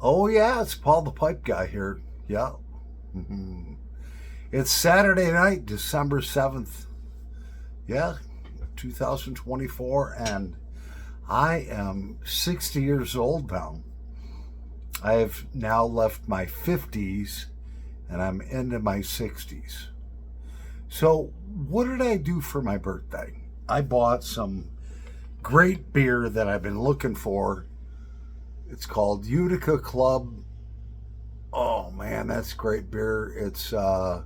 Oh, yeah, it's Paul the Pipe Guy here. Yeah. Mhm. It's Saturday night, December 7th. Yeah, 2024, and I am 60 years old now. I have now left my 50s and I'm into my 60s. So, what did I do for my birthday? I bought some great beer that I've been looking for. It's called Utica Club. Oh man, that's great beer. It's uh,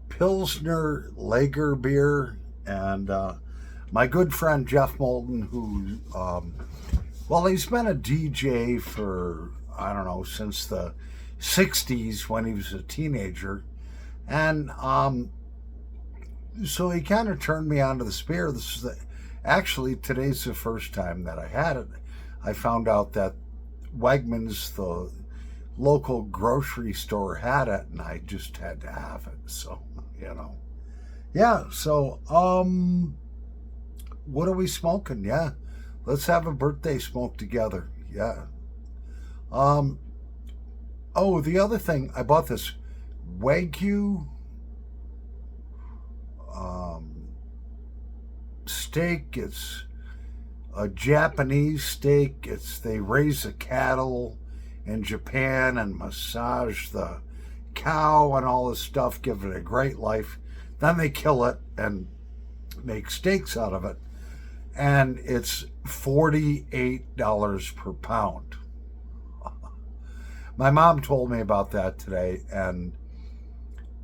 Pilsner Lager beer, and my good friend Jeff Moulton, well, he's been a DJ for, I don't know, since the 60s when he was a teenager. And so he kind of turned me on to this beer. Actually, today's the first time that I had it. I found out that Wegmans, the local grocery store, had it, and I just had to have it. So, you know. Yeah, so what are we smoking? Yeah. Let's have a birthday smoke together. Yeah. Um oh, the other thing, I bought this Wagyu um steak. It's a Japanese steak. They raise the cattle in Japan and massage the cow and all this stuff, give it a great life. Then they kill it and make steaks out of it. And it's $48 per pound. My mom told me about that today, and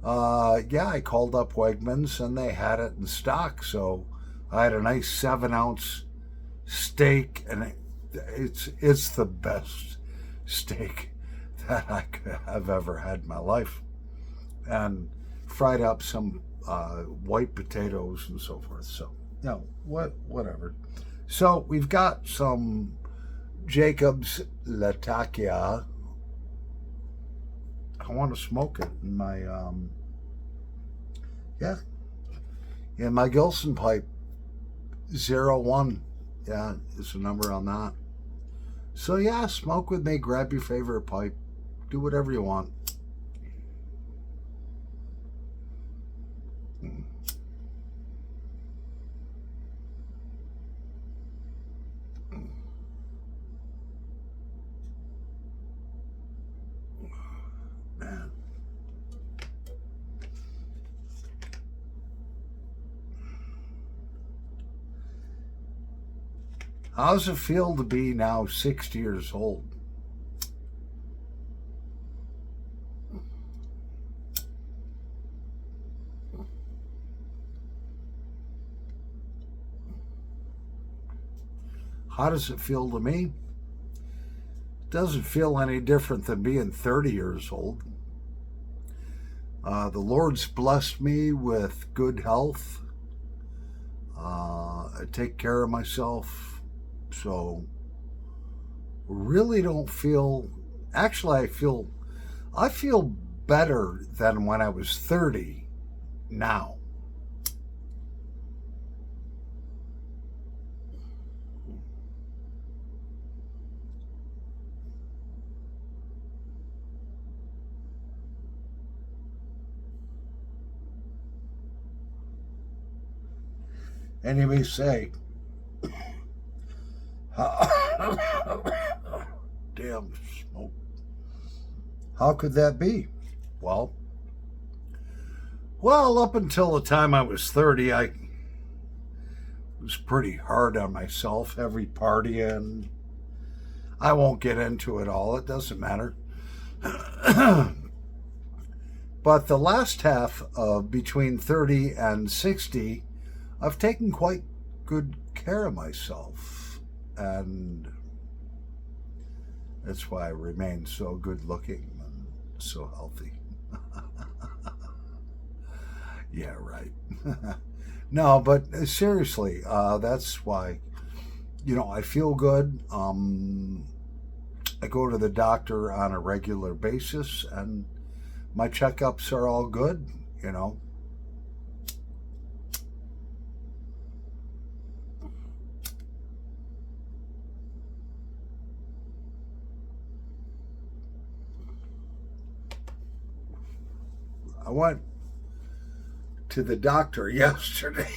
yeah, I called up Wegmans and they had it in stock. So I had a nice 7-ounce steak, and it's the best steak that I've ever had in my life, and fried up some white potatoes and so forth. So no, whatever. So we've got some Jacob's Latakia. I want to smoke it in my yeah, in my Gilson pipe. 01, yeah, is the number on that. So yeah, smoke with me. Grab your favorite pipe. Do whatever you want. Man, how does it feel to be now 60 years old? How does it feel to me? It doesn't feel any different than being 30 years old. The Lord's blessed me with good health. I take care of myself. So really don't feel, actually I feel better than when I was 30 now. And you may say, damn smoke, how could that be? Well, up until the time I was 30, I was pretty hard on myself, heavy partying. I won't get into it all, it doesn't matter. But the last half of between 30 and 60, I've taken quite good care of myself. And that's why I remain so good looking and so healthy. Yeah, right. No, but seriously, that's why, I feel good. I go to the doctor on a regular basis, and my checkups are all good, you know. I went to the doctor yesterday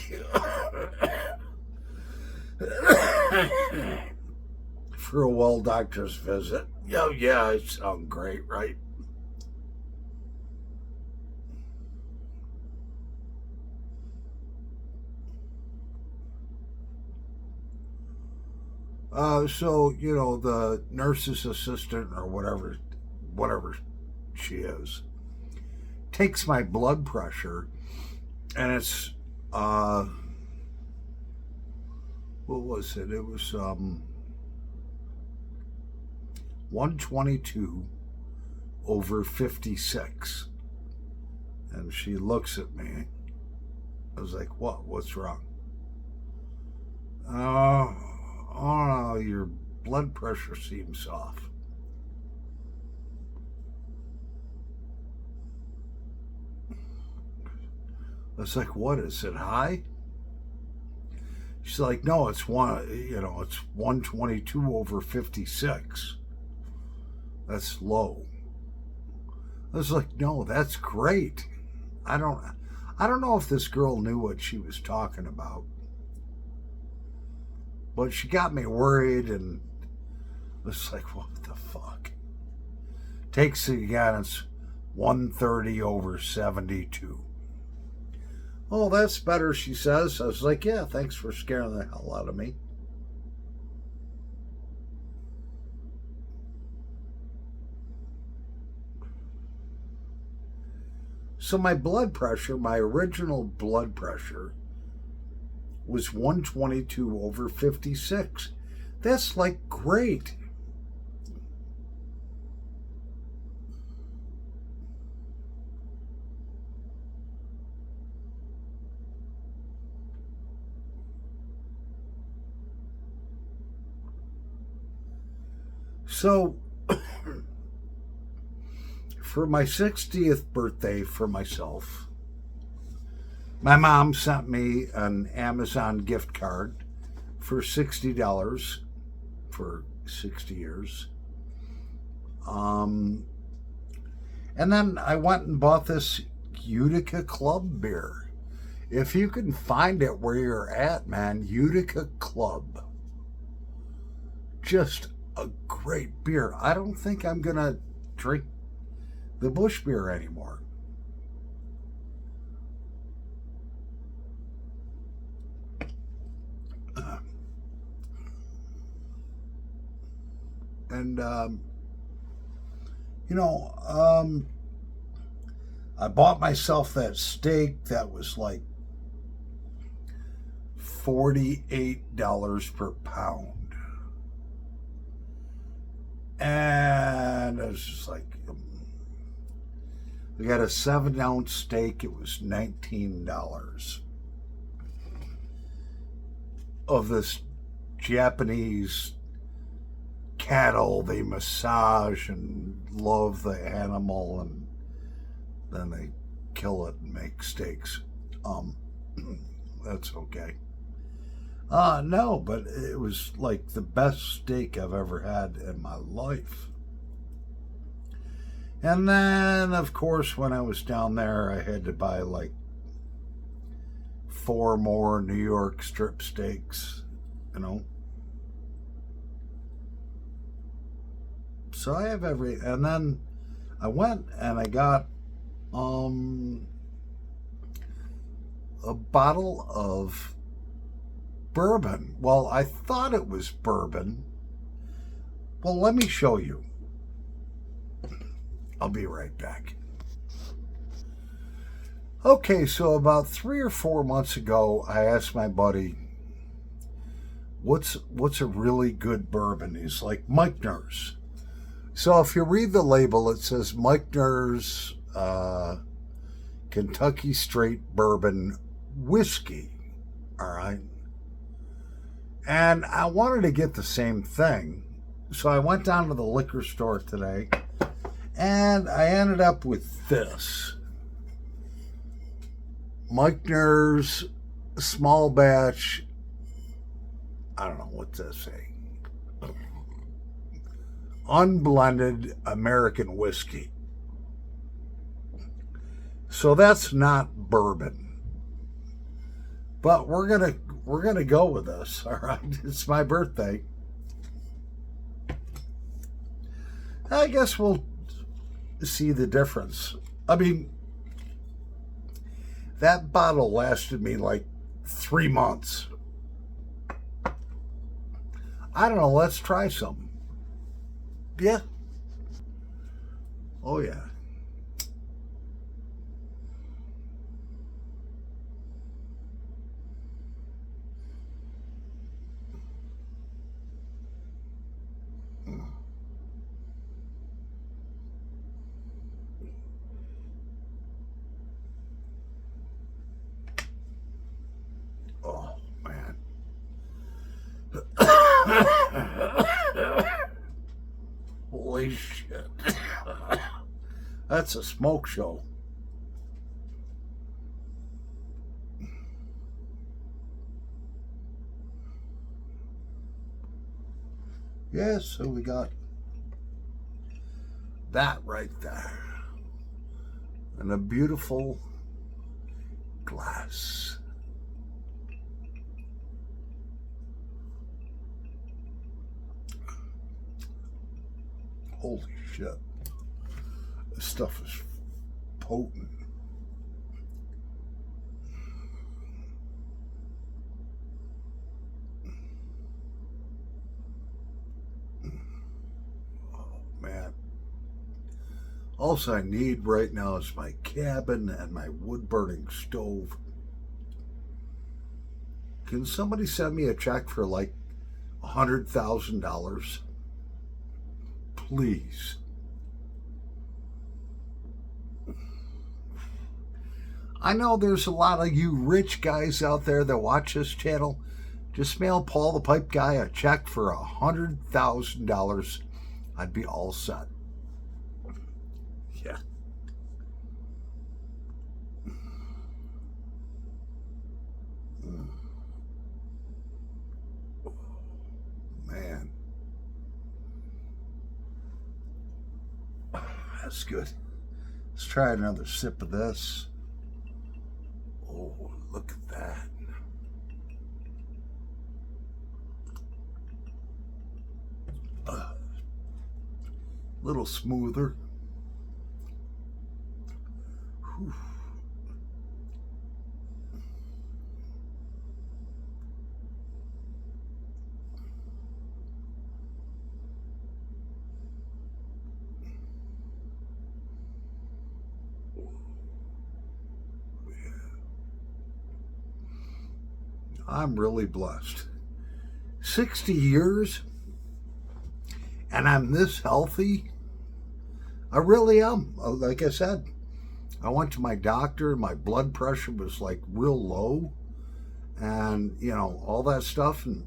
for a well doctor's visit. Yeah, I sound great, right? So, the nurse's assistant or whatever she is, takes my blood pressure, and it's, what was it? It was, 122/56. And she looks at me. I was like, what? What's wrong? Oh, no, your blood pressure seems off. I was like, what, is it high? She's like, no, it's 122/56. That's low. I was like, no, that's great. I don't know if this girl knew what she was talking about. But she got me worried, and I was like, what the fuck? Takes it again, it's 130/72. Oh, that's better, she says. I was like, yeah, thanks for scaring the hell out of me. So my blood pressure, my original blood pressure, was 122/56. That's like great. So, for my 60th birthday for myself, my mom sent me an Amazon gift card for $60 for 60 years. And then I went and bought this Utica Club beer. If you can find it where you're at, man, Utica Club. Just a great beer. I don't think I'm going to drink the Busch beer anymore. And, I bought myself that steak that was like $48 per pound. And I was just like, I got a 7-ounce steak. It was $19 of this Japanese cattle. They massage and love the animal, and then they kill it and make steaks. That's okay. No, but it was like the best steak I've ever had in my life. And then, of course, when I was down there, I had to buy like 4 more New York strip steaks, So I have and then I went and I got a bottle of bourbon. Well, I thought it was bourbon. Well, let me show you. I'll be right back. Okay, so about 3 or 4 months ago, I asked my buddy, what's a really good bourbon? He's like, Meichner's. So if you read the label, it says Meichner's Kentucky Straight Bourbon Whiskey. All right. And I wanted to get the same thing. So I went down to the liquor store today, and I ended up with this. Meichner's small batch, I don't know what to say, unblended American whiskey. So that's not bourbon. But we're gonna go with this. All right. It's my birthday. I guess we'll see the difference. I mean, that bottle lasted me like 3 months. I don't know. Let's try some. Yeah. Oh, yeah. Oh, man. Holy shit. That's a smoke show. Yes, so we got that right there. And a beautiful glass. Holy shit. This stuff is potent. Oh, man. All I need right now is my cabin and my wood-burning stove. Can somebody send me a check for like $100,000? Please. I know there's a lot of you rich guys out there that watch this channel. Just mail Paul the Pipe Guy a check for $100,000. I'd be all set. Yeah. Man. That's good. Let's try another sip of this. Oh, look at that. Little smoother. Whew. I'm really blessed. 60 years and I'm this healthy. I really am. Like I said, I went to my doctor and my blood pressure was like real low and, you know, all that stuff. And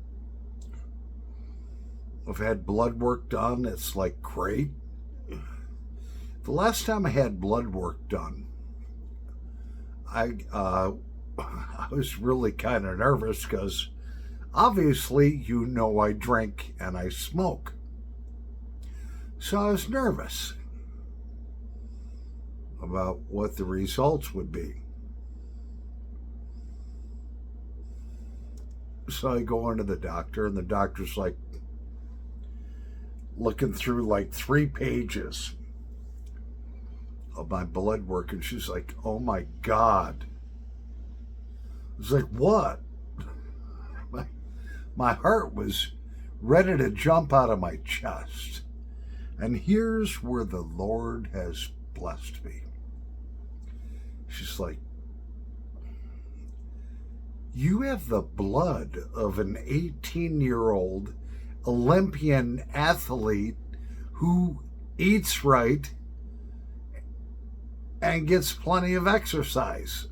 I've had blood work done. It's like great. The last time I had blood work done, I was really kind of nervous because obviously, you know, I drink and I smoke. So I was nervous about what the results would be. So I go into the doctor and the doctor's like looking through like 3 pages of my blood work and she's like, oh my God. I was like, what? My heart was ready to jump out of my chest. And here's where the Lord has blessed me. She's like, you have the blood of an 18-year-old Olympian athlete who eats right and gets plenty of exercise.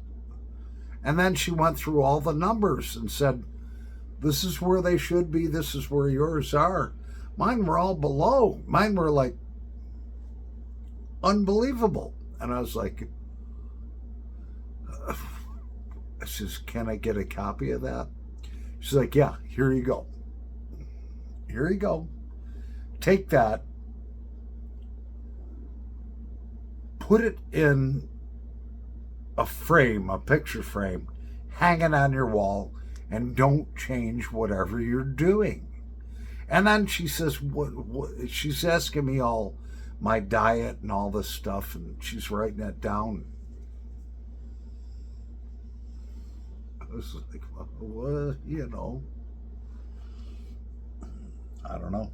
And then she went through all the numbers and said, this is where they should be. This is where yours are. Mine were all below. Mine were like unbelievable. And I was like, I says, can I get a copy of that? She's like, yeah, here you go. Here you go. Take that. Put it in a frame, a picture frame, hanging on your wall, and don't change whatever you're doing. And then she says, what she's asking me all my diet and all this stuff, and she's writing it down. I was like, well, you know, I don't know.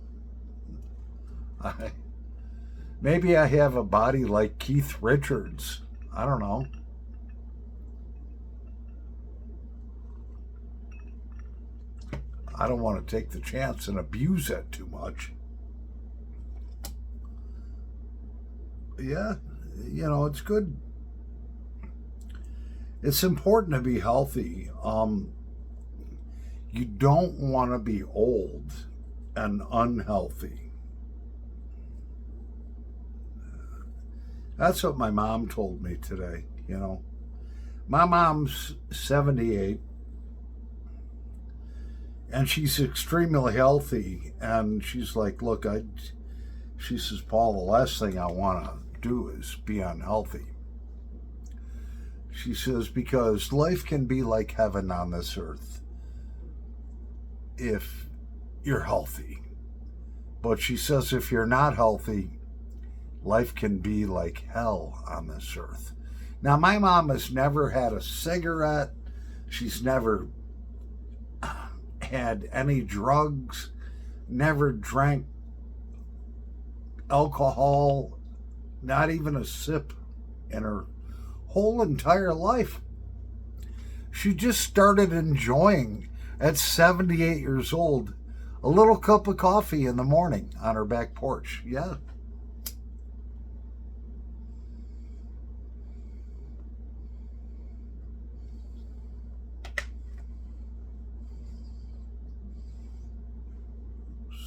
Maybe I have a body like Keith Richards. I don't know. I don't want to take the chance and abuse it too much. Yeah, you know, it's good. It's important to be healthy. You don't want to be old and unhealthy. That's what my mom told me today, you know. My mom's 78, and she's extremely healthy, and she's like, look, she says, Paul, the last thing I want to do is be unhealthy. She says, because life can be like heaven on this earth if you're healthy. But she says, if you're not healthy, life can be like hell on this earth. Now, my mom has never had a cigarette. She's never had any drugs, never drank alcohol, not even a sip in her whole entire life. She just started enjoying, at 78 years old, a little cup of coffee in the morning on her back porch. Yeah.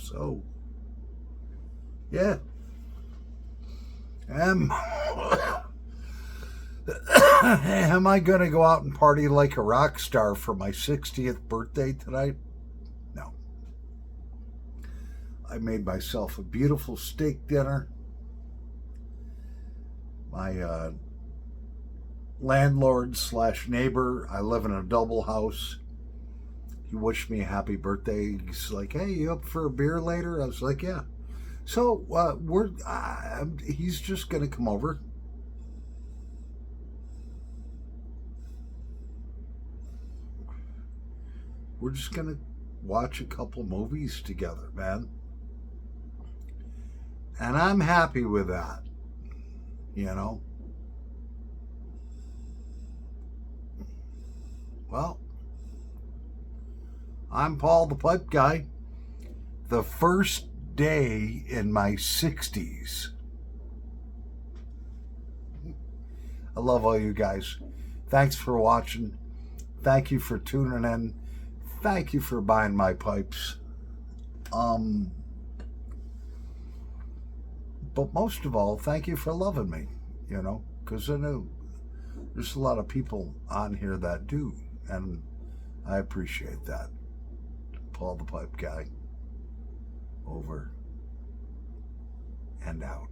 So, yeah. Am I going to go out and party like a rock star for my 60th birthday tonight? No. I made myself a beautiful steak dinner. My landlord / neighbor, I live in a double house. He wished me a happy birthday. He's like, hey, you up for a beer later? I was like, yeah. So he's just going to come over. We're just going to watch a couple movies together, man. And I'm happy with that, you know. Well, I'm Paul the Pipe Guy. The first day in my 60s. I love all you guys. Thanks for watching. Thank you for tuning in. Thank you for buying my pipes. But most of all, thank you for loving me, you know, because I know there's a lot of people on here that do, and I appreciate that. Paul the Pipe Guy, over and out.